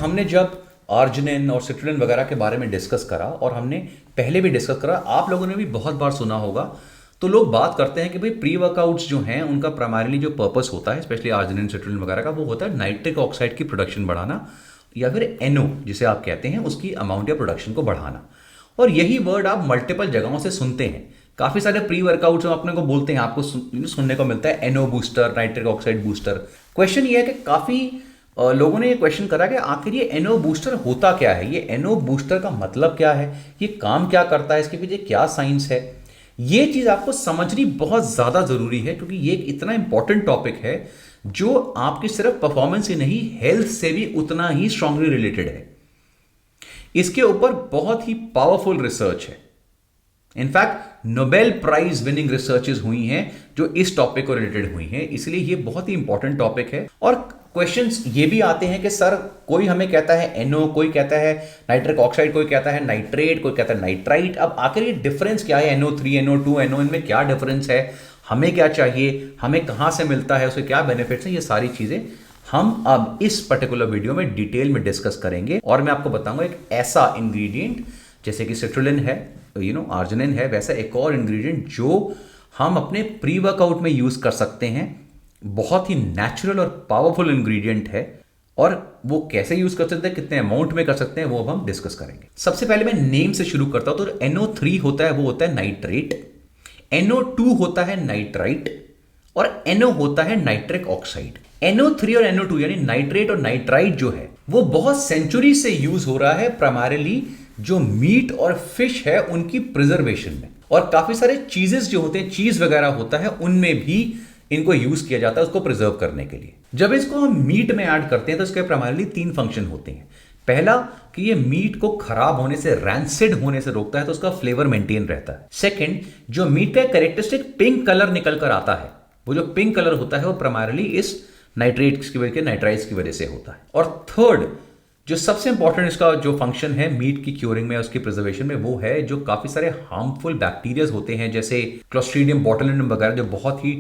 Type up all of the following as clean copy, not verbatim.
हमने जब आर्जिनिन और सिट्रुलिन वगैरह के बारे में डिस्कस करा, और हमने पहले भी डिस्कस करा, आप लोगों ने भी बहुत बार सुना होगा, तो लोग बात करते हैं कि भाई प्री वर्कआउट्स जो हैं उनका प्राइमरीली जो पर्पस होता है, स्पेशली आर्जिनिन सिट्रुलिन वगैरह का, वो होता है नाइट्रिक ऑक्साइड की प्रोडक्शन बढ़ाना, या फिर एनओ जिसे आप कहते हैं उसकी अमाउंट या प्रोडक्शन को बढ़ाना। और यही वर्ड आप मल्टीपल जगहों से सुनते हैं। काफ़ी सारे प्री वर्कआउट्स अपने को बोलते हैं, आपको सुनने को मिलता है NO booster, nitric oxide booster. Question ये है कि काफ़ी लोगों ने ये क्वेश्चन करा कि आखिर ये एनओ बूस्टर होता क्या है, ये एनओ बूस्टर का मतलब क्या है, ये काम क्या करता है, इसके पीछे क्या साइंस है। ये चीज़ आपको समझनी बहुत ज़्यादा ज़रूरी है, क्योंकि ये एक इतना इंपॉर्टेंट टॉपिक है जो आपकी सिर्फ परफॉर्मेंस ही नहीं, हेल्थ से भी उतना ही स्ट्रांगली रिलेटेड है। इसके ऊपर बहुत ही पावरफुल रिसर्च है। In fact Nobel prize winning researches हुई हैं जो इस टॉपिक को रिलेटेड हुई हैं, इसलिए ये बहुत ही इंपॉर्टेंट टॉपिक है। और क्वेश्चंस ये भी आते हैं कि सर कोई हमें कहता है एनओ, कोई कहता है नाइट्रिक ऑक्साइड, कोई कहता है नाइट्रेट, कोई कहता है नाइट्राइट। अब आखिर ये डिफरेंस क्या है, NO3, NO2, NO, इनमें क्या डिफरेंस है, हमें क्या चाहिए, हमें कहाँ से मिलता है, उसके क्या बेनिफिट्स हैं, ये सारी चीज़ें हम अब इस पर्टिकुलर वीडियो में डिटेल में डिस्कस करेंगे। और मैं आपको बताऊंगा एक ऐसा इंग्रेडिएंट जैसे कि सिट्रुलिन है, आर्जिनिन है, वैसा एक और इंग्रेडिएंट जो हम अपने प्री वर्कआउट में यूज कर सकते हैं। बहुत ही नेचुरल और पावरफुल इंग्रेडिएंट है, और वो कैसे यूज कर सकते हैं, कितने अमाउंट में कर सकते हैं, वो अब हम डिस्कस करेंगे। सबसे पहले मैं नेम से शुरू करता हूं। तो NO3 होता है, वो होता है नाइट्रेट, NO2 होता है नाइट्राइट, और NO होता है नाइट्रिक ऑक्साइड। NO3 और NO2 यानी नाइट्रेट और नाइट्राइट जो है वो बहुत सेंचुरी से यूज हो रहा है, प्राइमरीली जो मीट और फिश है उनकी प्रिजर्वेशन में। और काफी सारे चीजेस जो होते हैं, चीज वगैरह होता है, उनमें भी इनको यूज किया जाता है उसको प्रिजर्व करने के लिए। जब इसको हम मीट में ऐड करते हैं तो इसके प्राइमरीली 3 फंक्शन होते हैं। पहला कि ये मीट को खराब होने से, रैंसिड होने से रोकता है, तो उसका फ्लेवर मेंटेन रहता है। सेकंड, जो मीट का कैरेक्टरिस्टिक पिंक कलर निकल कर आता है, वो जो पिंक कलर होता है वो प्राइमरीली इस नाइट्रेट्स की वजह, नाइट्राइट्स की वजह से होता है। और थर्ड, जो सबसे इंपॉर्टेंट इसका जो फंक्शन है मीट की क्यूरिंग में, उसकी प्रिजर्वेशन में, वो है जो काफी सारे हार्मफुल बैक्टीरियाज होते हैं जैसे क्लोस्ट्रीडियम बोटुलिनम वगैरह, जो बहुत ही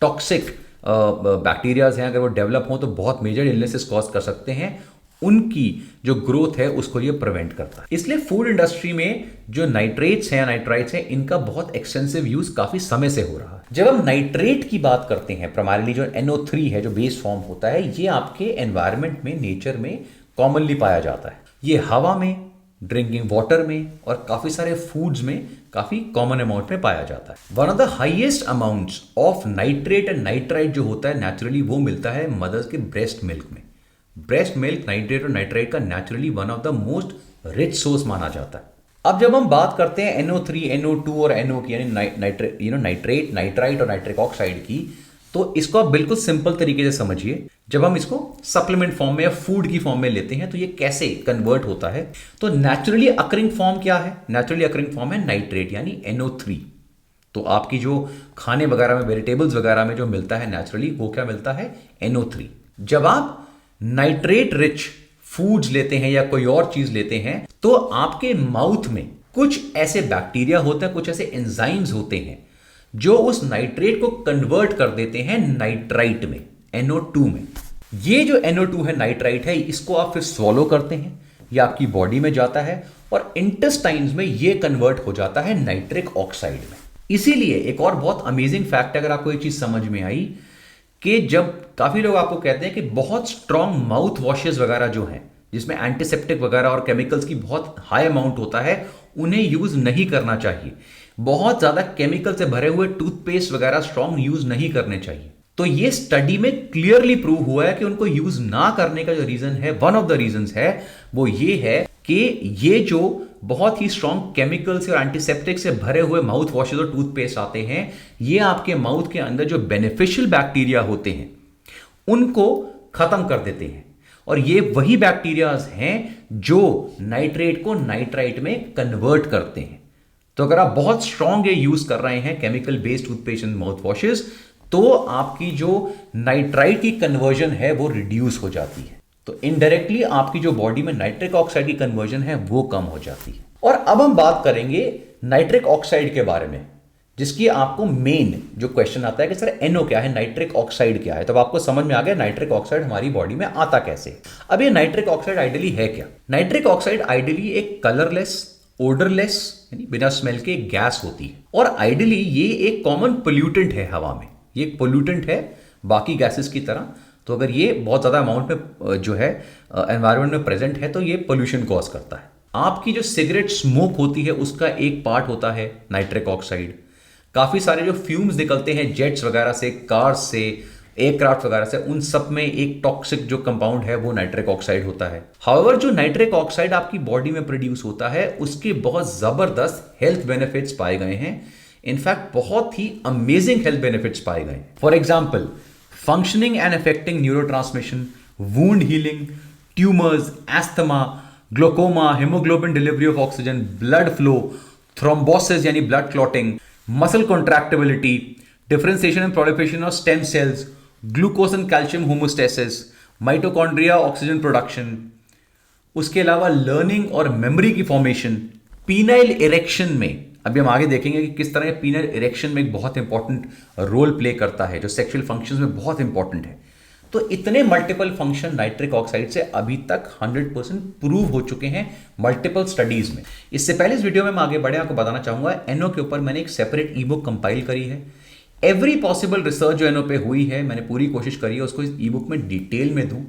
टॉक्सिक बैक्टीरियाज हैं, अगर वो डेवलप हो तो बहुत मेजर इलनेसेस कॉज कर सकते हैं, उनकी जो ग्रोथ है उसको ये प्रिवेंट करता है। इसलिए फूड इंडस्ट्री में जो नाइट्रेट्स हैं, नाइट्राइट्स हैं, इनका बहुत एक्सटेंसिव यूज काफी समय से हो रहा है। जब हम नाइट्रेट की बात करते हैं, प्राइमरीली जो NO3 है, जो बेस फॉर्म होता है, ये आपके एनवायरमेंट में, नेचर में कॉमनली पाया जाता है। ये हवा में, ड्रिंकिंग वाटर में, और काफी सारे फूड्स में काफी कॉमन अमाउंट में पाया जाता है। One of the highest amounts of nitrate and nitrite जो होता है नेचुरली, वो मिलता है मदर्स के ब्रेस्ट मिल्क में। ब्रेस्ट मिल्क नाइट्रेट और नाइट्राइट का naturally one of the most rich source माना जाता है। अब जब हम बात करते हैं NO3, NO2 और NO की, यानी नाइट्रेट, नाइट्राइट और नाइट्रिक ऑक्साइड की, तो इसको आप बिल्कुल सिंपल तरीके से समझिए। जब हम इसको सप्लीमेंट फॉर्म में या फूड की फॉर्म में लेते हैं तो ये कैसे कन्वर्ट होता है। तो नेचुरली अकरिंग फॉर्म क्या है? नेचुरली अकरिंग फॉर्म है नाइट्रेट यानी NO3। तो आपकी जो खाने वगैरह में, वेजिटेबल्स वगैरह में जो मिलता है नेचुरली, वो क्या मिलता है? NO3। जब आप नाइट्रेट रिच फूड्स लेते हैं या कोई और चीज लेते हैं तो आपके माउथ में कुछ ऐसे बैक्टीरिया होते हैं, कुछ ऐसे एंजाइम्स होते हैं जो उस नाइट्रेट को कन्वर्ट कर देते हैं नाइट्राइट में, NO2 में। ये जो NO2 है, नाइट्राइट है, इसको आप फिर स्वॉलो करते हैं, ये आपकी बॉडी में जाता है और इंटेस्टाइन्स में ये कन्वर्ट हो जाता है नाइट्रिक ऑक्साइड में। इसीलिए एक और बहुत अमेजिंग फैक्ट, अगर आपको ये चीज समझ में आई, कि जब काफी लोग आपको कहते हैं कि बहुत स्ट्रॉन्ग माउथ वॉशेस वगैरह जो हैं, जिसमें एंटीसेप्टिक वगैरह और केमिकल्स की बहुत हाई अमाउंट होता है, उन्हें यूज नहीं करना चाहिए। बहुत ज्यादा केमिकल से भरे हुए टूथपेस्ट वगैरह स्ट्रॉन्ग यूज नहीं करने चाहिए। तो ये स्टडी में क्लियरली प्रूव हुआ है कि उनको यूज ना करने का जो रीजन है, वन ऑफ द रीजंस है, वो ये है कि ये जो बहुत ही स्ट्रॉन्ग केमिकल से और एंटीसेप्टिक से भरे हुए माउथ वॉशेस और टूथपेस्ट आते हैं, ये आपके माउथ के अंदर जो बेनिफिशियल बैक्टीरिया होते हैं उनको खत्म कर देते हैं। और ये वही बैक्टीरियाज हैं जो नाइट्रेट को नाइट्राइट में कन्वर्ट करते हैं। तो अगर आप बहुत स्ट्रॉन्ग ये यूज कर रहे हैं chemical based toothpaste and mouth washes, तो आपकी जो नाइट्राइट की कन्वर्जन है वो रिड्यूस हो जाती है। तो इनडायरेक्टली आपकी जो बॉडी में नाइट्रिक ऑक्साइड की कन्वर्जन है वो कम हो जाती है। और अब हम बात करेंगे नाइट्रिक ऑक्साइड के बारे में जिसकी आपको मेन जो क्वेश्चन आता है कि सर NO क्या है, नाइट्रिक ऑक्साइड क्या है, तब आपको समझ में आ गया नाइट्रिक ऑक्साइड हमारी बॉडी में आता कैसे। अब ये नाइट्रिक ऑक्साइड आइडियली है क्या? नाइट्रिक ऑक्साइड आइडियली एक कलरलेस, ओडरलेस, यानी बिना स्मेल के एक गैस होती है, और आइडियली ये एक कॉमन पोल्यूटेंट है हवा में, ये एक पोल्यूटेंट है बाकी गैसेस की तरह। तो अगर ये बहुत ज़्यादा अमाउंट में जो है एनवायरनमेंट में प्रेजेंट है तो ये पोल्यूशन कॉज करता है। आपकी जो सिगरेट स्मोक होती है उसका एक पार्ट होता है नाइट्रिक ऑक्साइड। काफ़ी सारे जो फ्यूम्स निकलते हैं जेट्स वगैरह से, कार्स से, एयरक्राफ्ट वगैरह से, उन सब में एक टॉक्सिक जो कंपाउंड है वो नाइट्रिक ऑक्साइड होता है। हाउएवर जो नाइट्रिक ऑक्साइड आपकी बॉडी में प्रोड्यूस होता है उसके बहुत ज़बरदस्त हेल्थ बेनिफिट्स पाए गए हैं। इनफैक्ट बहुत ही अमेजिंग हेल्थ बेनिफिट्स पाए गए। For example, functioning and affecting neurotransmission, wound healing, tumours, asthma, glaucoma, haemoglobin delivery of oxygen, blood flow, thrombosis यानी blood clotting, muscle contractibility, differentiation and proliferation of stem cells, glucose and calcium homeostasis, mitochondria oxygen production, उसके अलावा learning और memory की formation, penile erection में अभी हम आगे देखेंगे कि किस तरह पीनाइल इरेक्शन में एक बहुत इंपॉर्टेंट रोल प्ले करता है जो सेक्सुअल फंक्शंस में बहुत इंपॉर्टेंट है। तो इतने मल्टीपल फंक्शन नाइट्रिक ऑक्साइड से अभी तक 100% प्रूव हो चुके हैं मल्टीपल स्टडीज में। इससे पहले इस वीडियो में मैं आगे बढ़े आपको बताना चाहूंगा NO के ऊपर मैंने एक सेपरेट ई बुक कंपाइल करी है। एवरी पॉसिबल रिसर्च जो NO पे हुई है मैंने पूरी कोशिश करी है उसको इस ई बुक में डिटेल में दूं।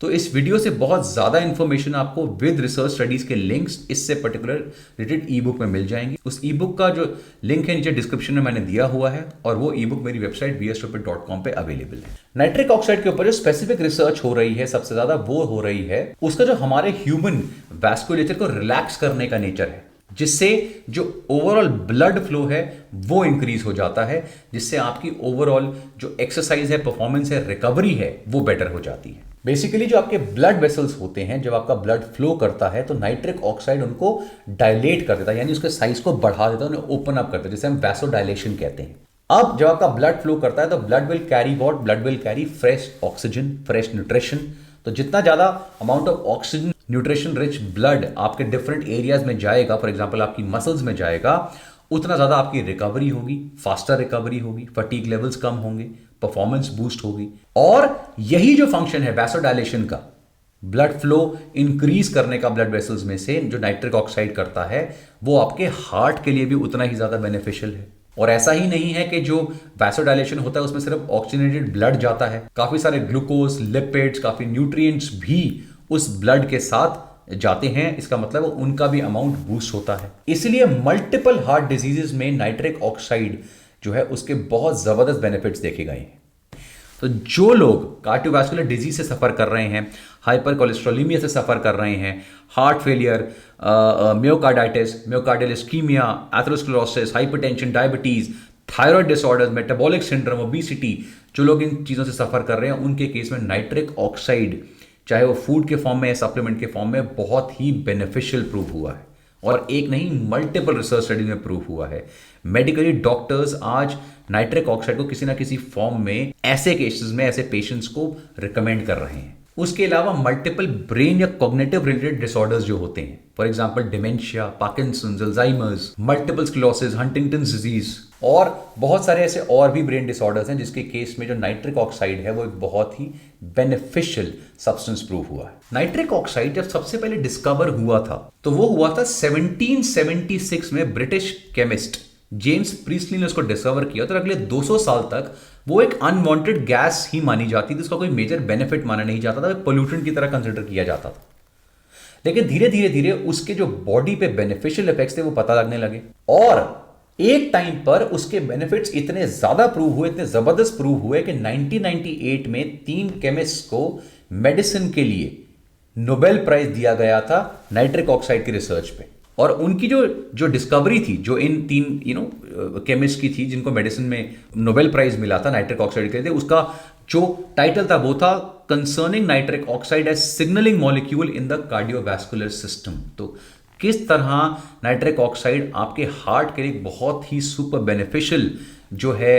तो इस वीडियो से बहुत ज़्यादा इंफॉर्मेशन आपको विद रिसर्च स्टडीज़ के लिंक्स इससे पर्टिकुलर रिलेटेड ई बुक में मिल जाएंगी। उस ई बुक का जो लिंक है नीचे डिस्क्रिप्शन में मैंने दिया हुआ है, और वो ई बुक मेरी वेबसाइट bsstupid.com पे अवेलेबल है। नाइट्रिक ऑक्साइड के ऊपर जो स्पेसिफिक रिसर्च हो रही है सबसे ज़्यादा वो हो रही है उसका जो हमारे ह्यूमन वैस्कुलेचर को रिलैक्स करने का नेचर है, जिससे जो ओवरऑल ब्लड फ्लो है वो इंक्रीज हो जाता है, जिससे आपकी ओवरऑल जो एक्सरसाइज है, परफॉर्मेंस है, रिकवरी है वो बेटर हो जाती है। बेसिकली जो आपके ब्लड वेसल्स होते हैं, जब आपका ब्लड फ्लो करता है तो नाइट्रिक ऑक्साइड उनको डायलेट कर देता है, यानी उसके साइज को बढ़ा देता है, उन्हें ओपन अप करता है, जिसे हम वैसोडायलेशन कहते हैं। अब जब आपका ब्लड फ्लो करता है तो blood will carry what? Blood will carry fresh oxygen, fresh nutrition. तो जितना ज्यादा amount of oxygen nutrition rich blood आपके डिफरेंट एरियाज में जाएगा, फॉर एग्जांपल आपकी मसल्स में जाएगा, उतना ज्यादा आपकी रिकवरी होगी, फास्टर रिकवरी होगी, फटीग लेवल्स कम होंगे, परफॉर्मेंस बूस्ट होगी। और यही जो फंक्शन है वैसोडायलेशन का, ब्लड फ्लो इंक्रीज करने का ब्लड वेसल्स में से, जो नाइट्रिक ऑक्साइड करता है, वो आपके हार्ट के लिए भी उतना ही ज्यादा बेनिफिशियल है। और ऐसा ही नहीं है कि जो वैसोडायलेशन होता है उसमें सिर्फ ऑक्सीजनेटेड ब्लड जाता है, काफी सारे ग्लूकोज, लिपिड्स, काफी न्यूट्रिएंट्स भी उस ब्लड के साथ जाते हैं। इसका मतलब उनका भी अमाउंट बूस्ट होता है। इसलिए मल्टीपल हार्ट डिजीजेस में नाइट्रिक ऑक्साइड जो है उसके बहुत जबरदस्त बेनिफिट्स देखे गए हैं। तो जो लोग कार्डियोवैस्कुलर डिजीज से सफर कर रहे हैं, हाइपर कोलेस्ट्रोलीमिया से सफर कर रहे हैं, heart failure, myocarditis, myocardial ischaemia, atherosclerosis, hypertension, diabetes, thyroid disorders, metabolic syndrome, obesity, जो लोग इन चीज़ों से सफर कर रहे हैं उनके केस में नाइट्रिक ऑक्साइड चाहे वो फूड के फॉर्म में या सप्लीमेंट के फॉर्म में बहुत ही बेनिफिशियल प्रूव हुआ है। और एक नहीं, मल्टीपल रिसर्च स्टडी में प्रूव हुआ है। मेडिकली डॉक्टर्स आज नाइट्रिक ऑक्साइड को किसी ना किसी फॉर्म में ऐसे केसेस में, ऐसे पेशेंट्स को रिकमेंड कर रहे हैं। उसके अलावा मल्टीपल ब्रेन या कॉग्निटिव रिलेटेड डिसऑर्डर्स जो होते हैं, for example dementia, Parkinson's, Alzheimer's, multiple sclerosis, Huntington disease, और बहुत सारे ऐसे और भी ब्रेन डिसऑर्डर्स हैं जिसके केस में जो नाइट्रिक ऑक्साइड है वो एक बहुत ही बेनिफिशियल सब्सटेंस प्रूव हुआ है। नाइट्रिक ऑक्साइड जब सबसे पहले डिस्कवर हुआ था तो वो हुआ था 1776 में। ब्रिटिश केमिस्ट जेम्स प्रीस्टली ने उसको डिस्कवर किया। तो अगले 200 साल तक वो एक अनवांटेड गैस ही मानी जाती थी, उसका कोई मेजर बेनिफिट माना नहीं जाता था, पोल्यूटेंट की तरह कंसिडर किया जाता था। लेकिन धीरे धीरे धीरे उसके जो बॉडी पे बेनिफिशियल इफेक्ट्स थे वो पता लगने लगे, और एक टाइम पर उसके बेनिफिट्स इतने ज्यादा प्रूव हुए, इतने जबरदस्त प्रूव हुए कि 1998 में 3 केमिस्ट को मेडिसिन के लिए नोबेल प्राइज दिया गया था नाइट्रिक ऑक्साइड की रिसर्च पे। और उनकी जो डिस्कवरी थी, जो इन 3 केमिस्ट की थी जिनको मेडिसिन में नोबेल प्राइज मिला था नाइट्रिक ऑक्साइड के लिए, उसका जो टाइटल था वो था concerning nitric oxide as signalling molecule in the cardiovascular system. तो किस तरह नाइट्रिक ऑक्साइड आपके हार्ट के लिए बहुत ही सुपर बेनिफिशियल जो है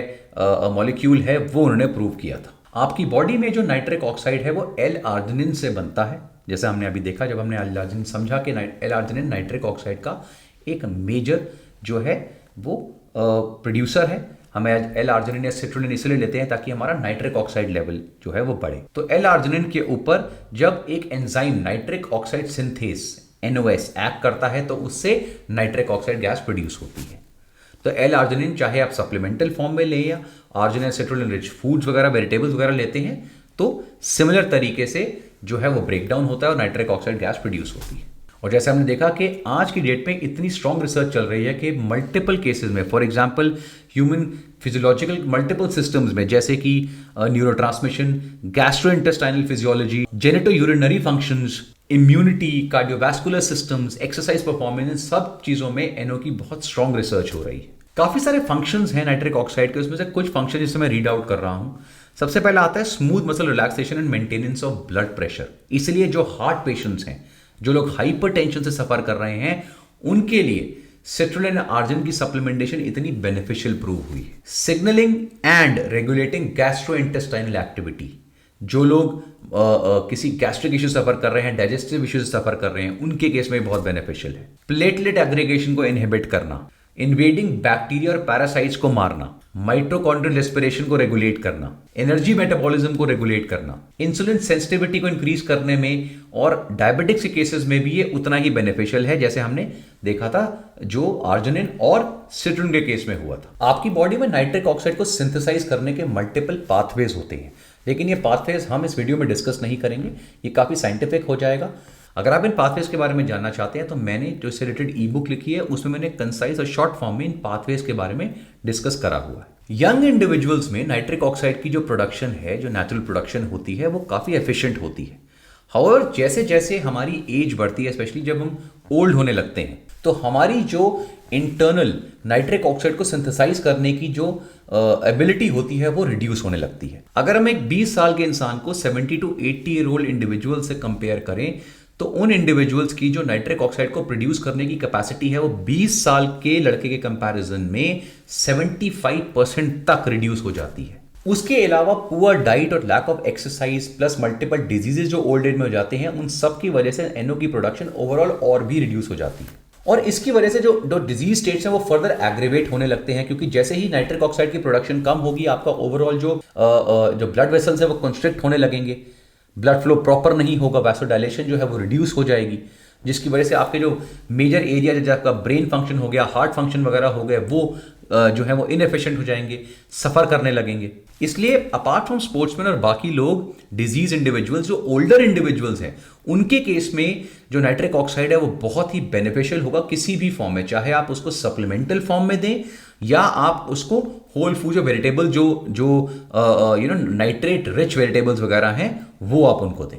मॉलिक्यूल है वो उन्होंने प्रूव किया था। आपकी बॉडी में जो नाइट्रिक ऑक्साइड है वो L-आर्जिनिन से बनता है, जैसे हमने अभी देखा जब हमने L-आर्जिनिन समझा कि L-आर्जिनिन नाइट्रिक ऑक्साइड का एक मेजर जो है वो प्रोड्यूसर है। हमें एल आर्जिनिन या सिट्रुलिन इसलिए लेते हैं ताकि हमारा नाइट्रिक ऑक्साइड लेवल जो है वो बढ़े। तो एल आर्जिनिन के ऊपर जब एक enzyme nitric oxide synthase NOS act करता है तो उससे नाइट्रिक ऑक्साइड गैस प्रोड्यूस होती है। तो एल आर्जिनिन चाहे आप सप्लीमेंटल फॉर्म में लें या आर्जिनिन सिट्रुलिन रिच फूड्स वगैरह वेजिटेबल्स वगैरह लेते हैं तो सिमिलर तरीके से जो है वो ब्रेक डाउन होता है और नाइट्रिक ऑक्साइड गैस प्रोड्यूस होती है। और जैसे हमने देखा कि आज की डेट में इतनी स्ट्रॉन्ग रिसर्च चल रही है कि मल्टीपल केसेस में, for example human physiological multiple systems में, जैसे कि neurotransmission, gastrointestinal physiology, genito urinary functions, immunity, cardiovascular systems, exercise performance, सब चीज़ों में NO की बहुत स्ट्रॉन्ग रिसर्च हो रही है। काफ़ी सारे फंक्शंस हैं नाइट्रिक ऑक्साइड के, उसमें से कुछ फंक्शन जिसे मैं रीड आउट कर रहा हूं। सबसे पहला आता है smooth muscle relaxation and maintenance of blood pressure. इसलिए जो हार्ट पेशेंट्स हैं, जो लोग हाइपरटेंशन से सफर कर रहे हैं, उनके लिए सिट्रुलिन आर्जिनिन की सप्लीमेंटेशन इतनी बेनिफिशियल प्रूव हुई है। Signalling and regulating gastrointestinal activity, जो लोग किसी गैस्ट्रिक इश्यू सफर कर रहे हैं, डाइजेस्टिव इश्यू से सफर कर रहे हैं, उनके केस में बहुत बेनिफिशियल है। प्लेटलेट एग्रीगेशन को इनहिबिट करना, इन्वेडिंग बैक्टीरिया और पैरासाइट्स को मारना, माइटोकॉन्ड्रियल रेस्पिरेशन को रेगुलेट करना, एनर्जी मेटाबॉलिज्म को रेगुलेट करना, इंसुलिन सेंसिटिविटी को इंक्रीज करने में, और डायबिटिक्स के केसेस में भी ये उतना ही बेनिफिशियल है जैसे हमने देखा था जो आर्जिनिन और सिट्रुलिन के केस में हुआ था। आपकी बॉडी में नाइट्रिक ऑक्साइड को सिंथेसाइज करने के मल्टीपल पाथवेज होते हैं, लेकिन ये पाथवेज हम इस वीडियो में डिस्कस नहीं करेंगे, ये काफ़ी साइंटिफिक हो जाएगा। अगर आप इन पाथवेज के बारे में जानना चाहते हैं तो मैंने जो इससे रिलेटेड ई बुक लिखी है उसमें मैंने कंसाइज और शॉर्ट फॉर्म में इन पाथवेज के बारे में डिस्कस करा हुआ है। यंग इंडिविजुअल्स में नाइट्रिक ऑक्साइड की जो प्रोडक्शन है, जो नेचुरल प्रोडक्शन होती है, वो काफ़ी एफिशिएंट होती है। हाउएवर जैसे जैसे हमारी एज बढ़ती है, स्पेशली जब हम ओल्ड होने लगते हैं, तो हमारी जो इंटरनल नाइट्रिक ऑक्साइड को सिंथेसाइज करने की जो एबिलिटी होती है वो रिड्यूस होने लगती है। अगर हम एक 20 साल के इंसान को 70 to 80 ईयर ओल्ड इंडिविजुअल से कंपेयर करें तो उन इंडिविजुअल्स की जो नाइट्रिक ऑक्साइड को प्रोड्यूस करने की कैपेसिटी है वो 20 साल के लड़के के कंपैरिजन में 75% तक रिड्यूस हो जाती है। उसके अलावा पुअर डाइट और lack of exercise plus multiple diseases जो ओल्ड एज में हो जाते हैं, उन सब की वजह से NO की प्रोडक्शन ओवरऑल और भी रिड्यूस हो जाती है। और इसकी वजह से जो डिजीज स्टेट्स हैं वो फर्दर एग्रीवेट होने लगते हैं, क्योंकि जैसे ही नाइट्रिक ऑक्साइड की प्रोडक्शन कम होगी, आपका ओवरऑल जो ब्लड वेसल्स है वो कंस्ट्रिक्ट होने लगेंगे, ब्लड फ्लो प्रॉपर नहीं होगा, वैसोडाइलेशन जो है वो रिड्यूस हो जाएगी, जिसकी वजह से आपके जो मेजर एरिया जैसे आपका ब्रेन फंक्शन हो गया, हार्ट फंक्शन वगैरह हो गए, वो जो है वो इनएफिशिएंट हो जाएंगे, सफ़र करने लगेंगे। इसलिए अपार्ट फ्रॉम स्पोर्ट्समैन और बाकी लोग, डिजीज इंडिविजुअल्स जो ओल्डर इंडिविजुअल्स हैं, उनके केस में जो नाइट्रिक ऑक्साइड है वो बहुत ही बेनिफिशियल होगा किसी भी फॉर्म में, चाहे आप उसको सप्लीमेंटल फॉर्म में दें या आप उसको होल फूड, जो वेजिटेबल जो नाइट्रेट रिच वेजिटेबल्स वगैरह हैं, वो आप उनको दें।